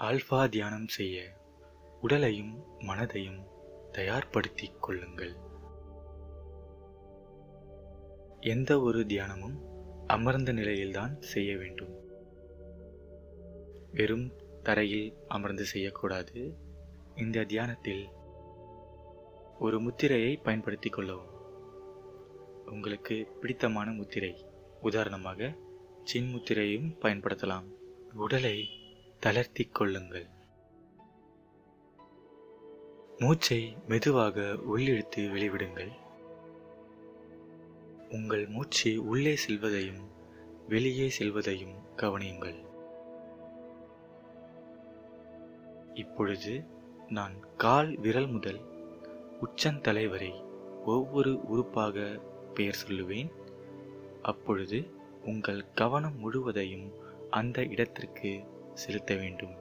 Alpha தியானம் செய்ய உடலையும் மனதையும் தயார்படுத்திக் கொள்ளுங்கள். எந்த ஒரு தியானமும் அமர்ந்த நிலையில்தான் செய்ய வேண்டும். வெறும் தரையில் அமர்ந்து செய்யக்கூடாது. இந்த தியானத்தில் ஒரு முத்திரையை பயன்படுத்திக் கொள்ளவும். உங்களுக்கு பிடித்தமான முத்திரை, உதாரணமாக சின் முத்திரையும் பயன்படுத்தலாம். உடலை தளர்த்திக் கொள்ளுங்கள். மூச்சை மெதுவாக உள்ளிழுத்து வெளிவிடுங்கள். உங்கள் மூச்சு உள்ளே செல்வதையும் வெளியே செல்வதையும் கவனியுங்கள். இப்பொழுது நான் கால் விரல் முதல் உச்சந்தலை வரை ஒவ்வொரு உறுப்பாக பெயர் சொல்லுவேன். அப்பொழுது உங்கள் கவனம் முழுவதையும் அந்த இடத்திற்கு செலுத்த வேண்டும்.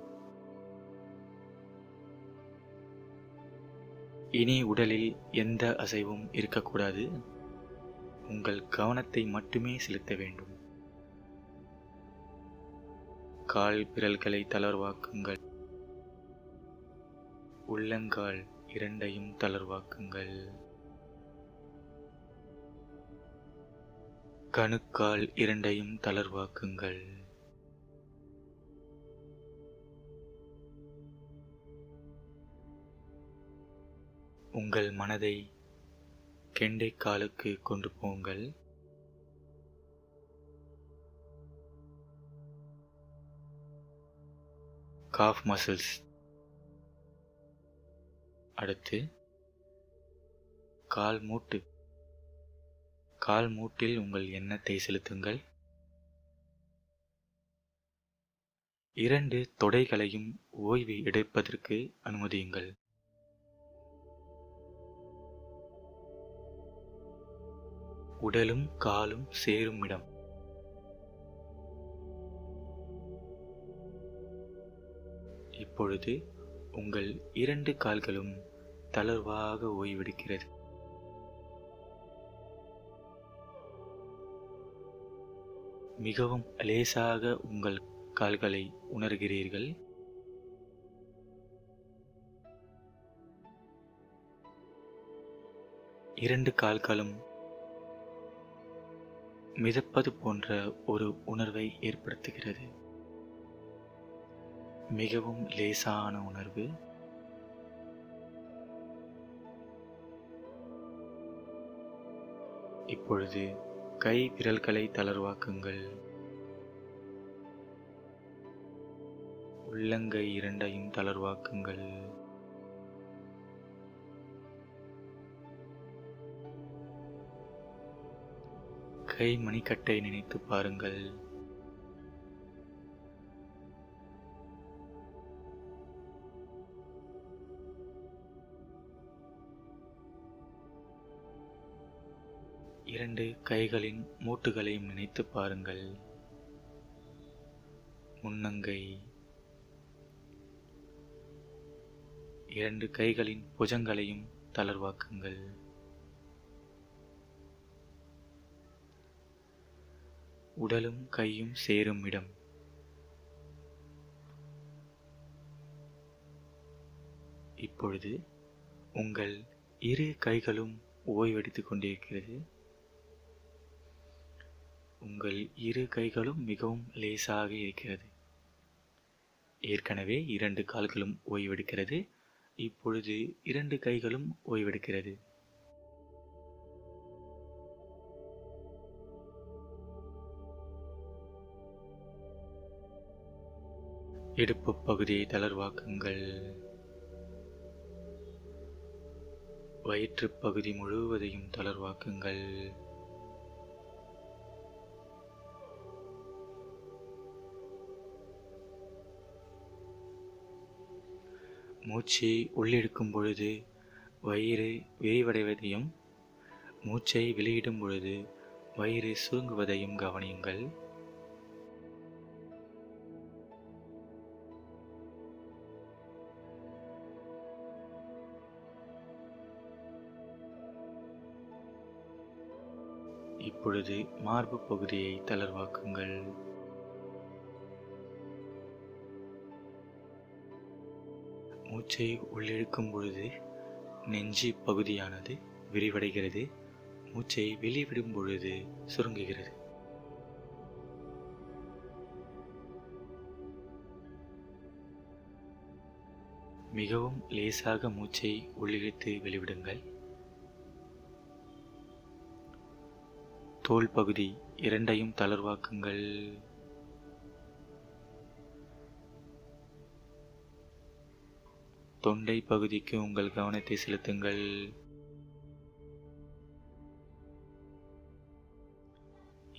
இனி உடலில் எந்த அசைவும் இருக்கக்கூடாது. உங்கள் கவனத்தை மட்டுமே செலுத்த வேண்டும். கால் விரல்களை தளர்வாக்குங்கள். உள்ளங்கால் இரண்டையும் தளர்வாக்குங்கள். கணுக்கால் இரண்டையும் தளர்வாக்குங்கள். உங்கள் மனதை கெண்டைக்காலுக்கு கொண்டு போங்கள். Cough muscles. அடுத்து கால் மூட்டு. கால் மூட்டில் உங்கள் எண்ணத்தை செலுத்துங்கள். இரண்டு தொடைகளையும் ஓய்வு எடுப்பதற்கு அனுமதியுங்கள். உடலும் காலும் சேரும் இடம். இப்பொழுது உங்கள் இரண்டு கால்களும் தளர்வாக ஓய்வெடுக்கிறது. மிகவும் லேசாக உங்கள் கால்களை உணர்கிறீர்கள். இரண்டு கால்களும் மிதப்பது போன்ற ஒரு உணர்வை ஏற்படுத்துகிறது. மிகவும் லேசான உணர்வு. இப்பொழுது கை விரல்களை தளர்வாக்குங்கள். உள்ளங்கை இரண்டையும் தளர்வாக்குங்கள். கை மணிக்கட்டை நினைத்து பாருங்கள். இரண்டு கைகளின் மூட்டுகளையும் நினைத்து பாருங்கள். முன்னங்கை. இரண்டு கைகளின் புஜங்களையும் தளர்வாக்குங்கள். உடலும் கையும் சேரும் இடம். இப்பொழுது உங்கள் இரு கைகளும் ஓய்வெடுத்துக் கொண்டிருக்கிறது. உங்கள் இரு கைகளும் மிகவும் லேசாக இருக்கிறது. ஏற்கனவே இரண்டு கால்களும் ஓய்வெடுக்கிறது. இப்பொழுது இரண்டு கைகளும் ஓய்வெடுக்கிறது. இடுப்பு பகுதியை தளர்வாக்குங்கள். வயிற்று பகுதி முழுவதையும் தளர்வாக்குங்கள். மூச்சை உள்ளிழுக்கும் பொழுது வயிறு விரிவடைவதையும் மூச்சை வெளியிடும் பொழுது வயிறு சுருங்குவதையும் கவனியுங்கள். இப்பொழுது மார்பு பகுதியை தளர்வாக்குங்கள். மூச்சை உள்ளிழுக்கும் பொழுது நெஞ்சு பகுதியானது விரிவடைகிறது. மூச்சை வெளிவிடும் பொழுது சுருங்குகிறது. மிகவும் லேசாக மூச்சை உள்ளிழுத்து வெளிவிடுங்கள். தோள் பகுதி இரண்டையும் தளர்வாக்குங்கள். தொண்டை பகுதிக்கு உங்கள் கவனத்தை செலுத்துங்கள்.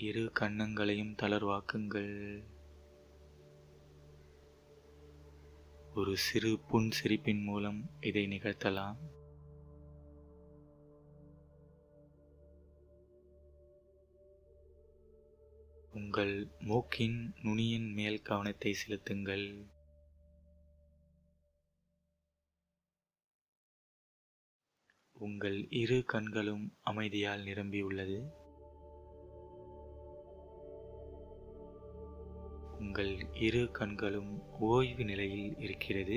இரு கன்னங்களையும் தளர்வாக்குங்கள். ஒரு சிறு புன்சிரிப்பின் மூலம் இதை நிகழ்த்தலாம். உங்கள் மூக்கின் நுனியின் மேல் கவனத்தை செலுத்துங்கள். உங்கள் இரு கண்களும் அமைதியால் நிரம்பியுள்ளது. உங்கள் இரு கண்களும் ஓய்வு நிலையில் இருக்கிறது.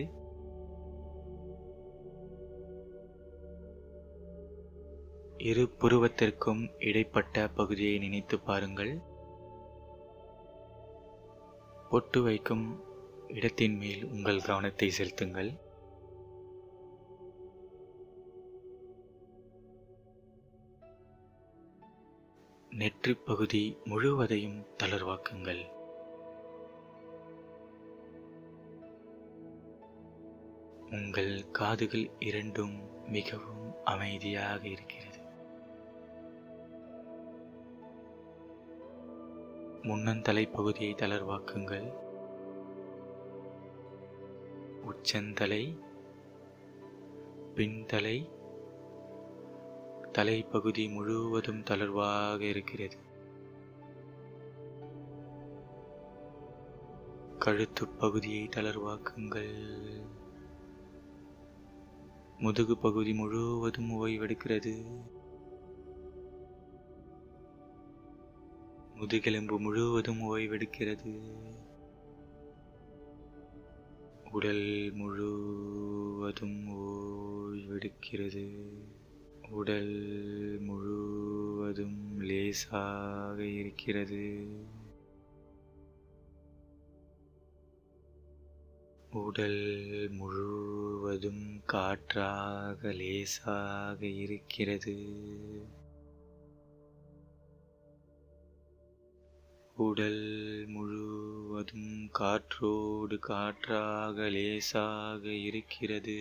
இரு புருவத்திற்கும் இடைப்பட்ட பகுதியை நினைத்து பாருங்கள். பொட்டு வைக்கும் இடத்தின் மேல் உங்கள் கவனத்தை செலுத்துங்கள். நெற்றி பகுதி முழுவதையும் தளர்வாக்குங்கள். உங்கள் காதுகள் இரண்டும் மிகவும் அமைதியாக இருக்கிறது. முன்னந்தலை பகுதியை தளர்வாக்குங்கள். உச்சந்தலை, பின்தலை, தலைப்பகுதி முழுவதும் தளர்வாக இருக்கிறது. கழுத்து பகுதியை தளர்வாக்குங்கள். முதுகு பகுதி முழுவதும் ஓய்வெடுக்கிறது. முதுகெலும்பு முழுவதும் ஓய்வெடுக்கிறது. உடல் முழுவதும் ஓய்வெடுக்கிறது. உடல் முழுவதும் லேசாக இருக்கிறது. உடல் முழுவதும் காற்றாக லேசாக இருக்கிறது. உடல் முழுவதும் காற்றோடு காற்றாக லேசாக இருக்கிறது.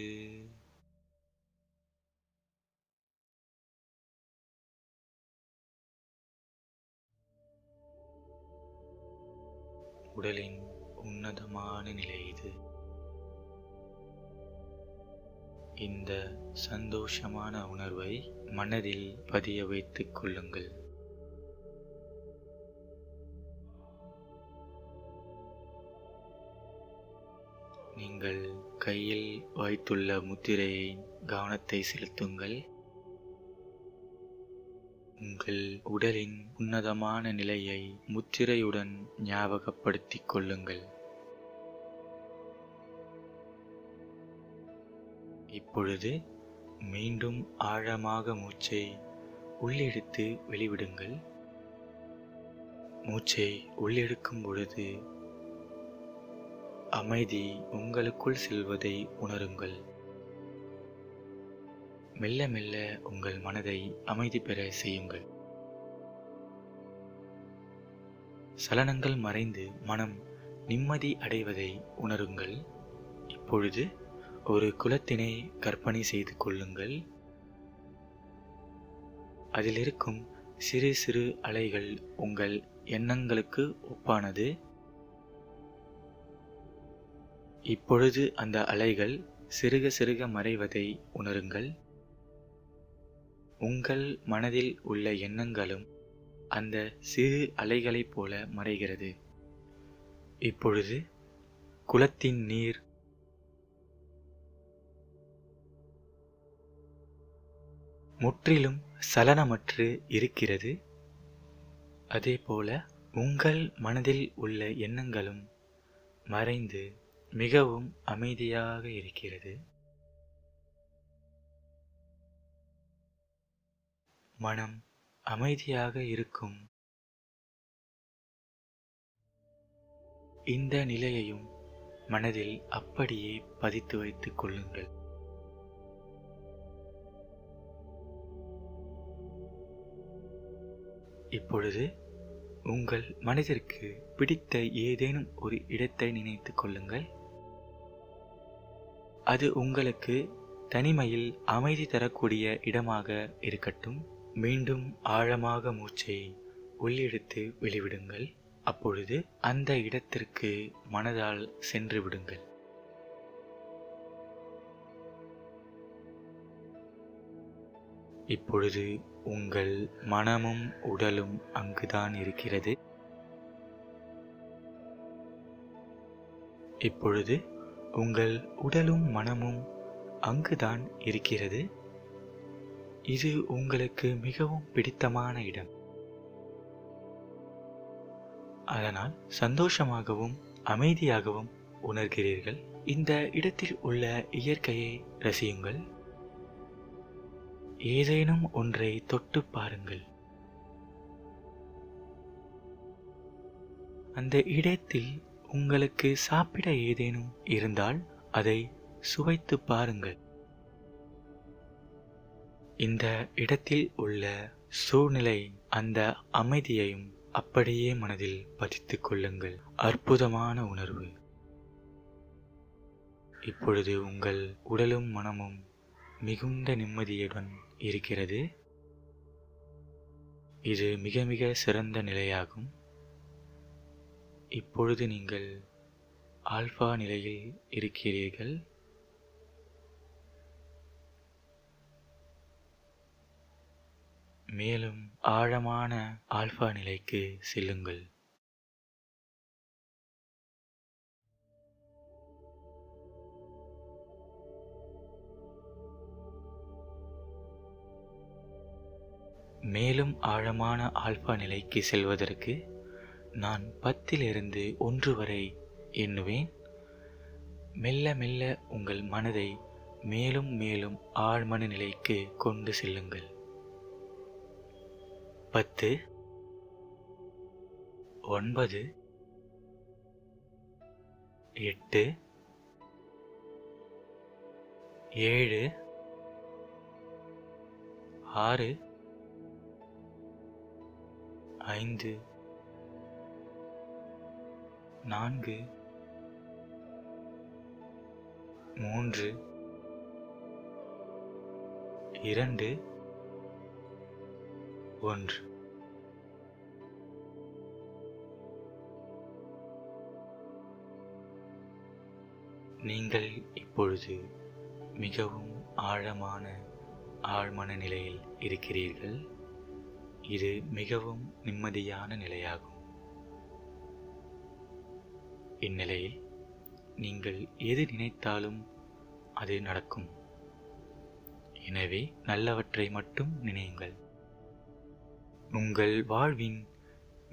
உடலின் உன்னதமான நிலை இது. இந்த சந்தோஷமான உணர்வை மனதில் பதிய வைத்துக் கொள்ளுங்கள். நீங்கள் கையில் வைத்துள்ள முத்திரையை கவனத்தை செலுத்துங்கள். உங்கள் உடலின் உன்னதமான நிலையை முத்திரையுடன் ஞாபகப்படுத்திக் கொள்ளுங்கள். இப்பொழுது மீண்டும் ஆழமாக மூச்சை உள்ளிழுத்து வெளிவிடுங்கள். மூச்சை உள்ளிழுக்கும் பொழுது அமைதி உங்களுக்குள் செல்வதை உணருங்கள். மெல்ல மெல்ல உங்கள் மனதை அமைதி பெற செய்யுங்கள். சலனங்கள் மறைந்து மனம் நிம்மதி அடைவதை உணருங்கள். இப்பொழுது ஒரு குளத்தினை கற்பனை செய்து கொள்ளுங்கள். அதில் இருக்கும் சிறு சிறு அலைகள் உங்கள் எண்ணங்களுக்கு ஒப்பானது. இப்பொழுது அந்த அலைகள் சிறுக சிறுக மறைவதை உணருங்கள். உங்கள் மனதில் உள்ள எண்ணங்களும் அந்த சிறு அலைகளைப் போல மறைகிறது. இப்பொழுது குளத்தின் நீர் முற்றிலும் சலனமற்று இருக்கிறது. அதேபோல உங்கள் மனதில் உள்ள எண்ணங்களும் மறைந்து மிகவும் அமைதியாக இருக்கிறது. மனம் அமைதியாக இருக்கும் இந்த நிலையையும் மனதில் அப்படியே பதித்து வைத்துக் கொள்ளுங்கள். இப்பொழுது உங்கள் மனதிற்கு பிடித்த ஏதேனும் ஒரு இடத்தை நினைத்துக் கொள்ளுங்கள். அது உங்களுக்கு தனிமையில் அமைதி தரக்கூடிய இடமாக இருக்கட்டும். மீண்டும் ஆழமாக மூச்சை உள்ளிழுத்து வெளிவிடுங்கள். அப்பொழுது அந்த இடத்திற்கு மனதால் சென்று விடுங்கள். இப்பொழுது உங்கள் மனமும் உடலும் அங்குதான் இருக்கிறது. இப்பொழுது உங்கள் உடலும் மனமும் அங்குதான் இருக்கிறது. இது உங்களுக்கு மிகவும் பிடித்தமான இடம். அதனால் சந்தோஷமாகவும் அமைதியாகவும் உணர்கிறீர்கள். இந்த இடத்தில் உள்ள இயற்கையை ரசியுங்கள். ஏதேனும் ஒன்றை தொட்டு பாருங்கள். அந்த இடத்தில் உங்களுக்கு சாப்பிட ஏதேனும் இருந்தால் அதை சுவைத்து பாருங்கள். இந்த இடத்தில் உள்ள சூழ்நிலை, அந்த அமைதியையும் அப்படியே மனதில் பதித்துக் கொள்ளுங்கள். அற்புதமான உணர்வு. இப்பொழுது உங்கள் உடலும் மனமும் மிகுந்த நிம்மதியுடன் இருக்கிறது. இது மிக மிக சிறந்த நிலையாகும். இப்பொழுது நீங்கள் ஆல்பா நிலையில் இருக்கிறீர்கள். மேலும் ஆழமான ஆல்பா நிலைக்கு செல்லுங்கள். மேலும் ஆழமான ஆல்பா நிலைக்கு செல்வதற்கு நான் 10 1 வரை எண்ணுவேன். மெல்ல மெல்ல உங்கள் மனதை மேலும் மேலும் ஆழ்மன நிலைக்கு கொண்டு செல்லுங்கள். 10, 9, 8, 7, 6, 5, 4, 3, 2, 1. நீங்கள் இப்பொழுது மிகவும் ஆழமான ஆழ்மன நிலையில் இருக்கிறீர்கள். இது மிகவும் நிம்மதியான நிலையாகும். இந்நிலையில் நீங்கள் எது நினைத்தாலும் அது நடக்கும். எனவே நல்லவற்றை மட்டும் நினையுங்கள். உங்கள் வாழ்வின்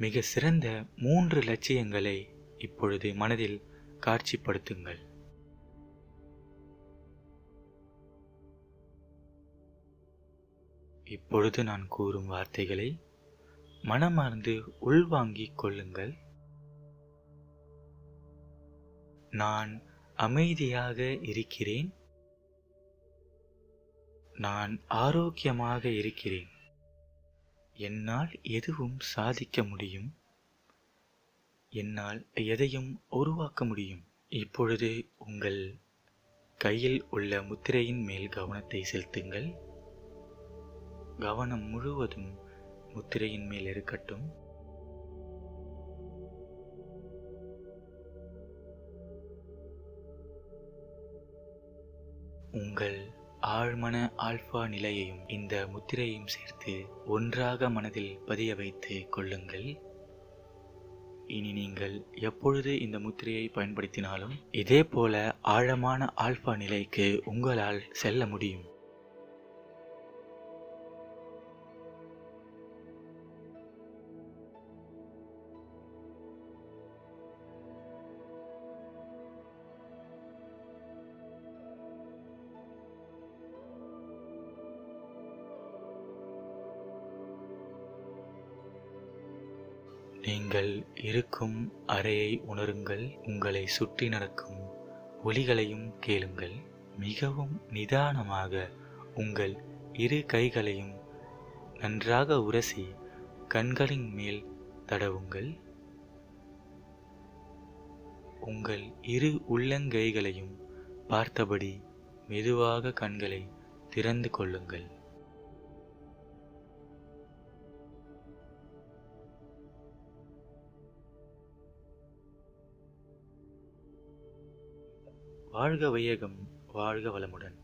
மிக சிறந்த 3 லட்சியங்களை இப்பொழுது மனதில் காட்சிப்படுத்துங்கள். இப்பொழுது நான் கூறும் வார்த்தைகளை மனமார்ந்து உள்வாங்கிக் கொள்ளுங்கள். நான் அமைதியாக இருக்கிறேன். நான் ஆரோக்கியமாக இருக்கிறேன். என்னால் எதுவும் சாதிக்க முடியும். என்னால் எதையும் உருவாக்க முடியும். இப்பொழுது உங்கள் கையில் உள்ள முத்திரையின் மேல் கவனத்தை செலுத்துங்கள். கவனம் முழுவதும் முத்திரையின் மேல் இருக்கட்டும். உங்கள் ஆழ்மன ஆல்பா நிலையையும் இந்த முத்திரையையும் சேர்த்து ஒன்றாக மனதில் பதிய வைத்து கொள்ளுங்கள். இனி நீங்கள் எப்பொழுது இந்த முத்திரையை பயன்படுத்தினாலும் இதே போல ஆழமான ஆல்பா நிலைக்கு உங்களால் செல்ல முடியும். நீங்கள் இருக்கும் அறையை உணருங்கள். உங்களை சுற்றி நடக்கும் ஒலிகளையும் கேளுங்கள். மிகவும் நிதானமாக உங்கள் இரு கைகளையும் நன்றாக உரசி கண்களின் மேல் தடவுங்கள். உங்கள் இரு உள்ளங்கைகளையும் பார்த்தபடி மெதுவாக கண்களை திறந்து கொள்ளுங்கள். வாழ்க வையகம், வாழ்க வளமுடன்.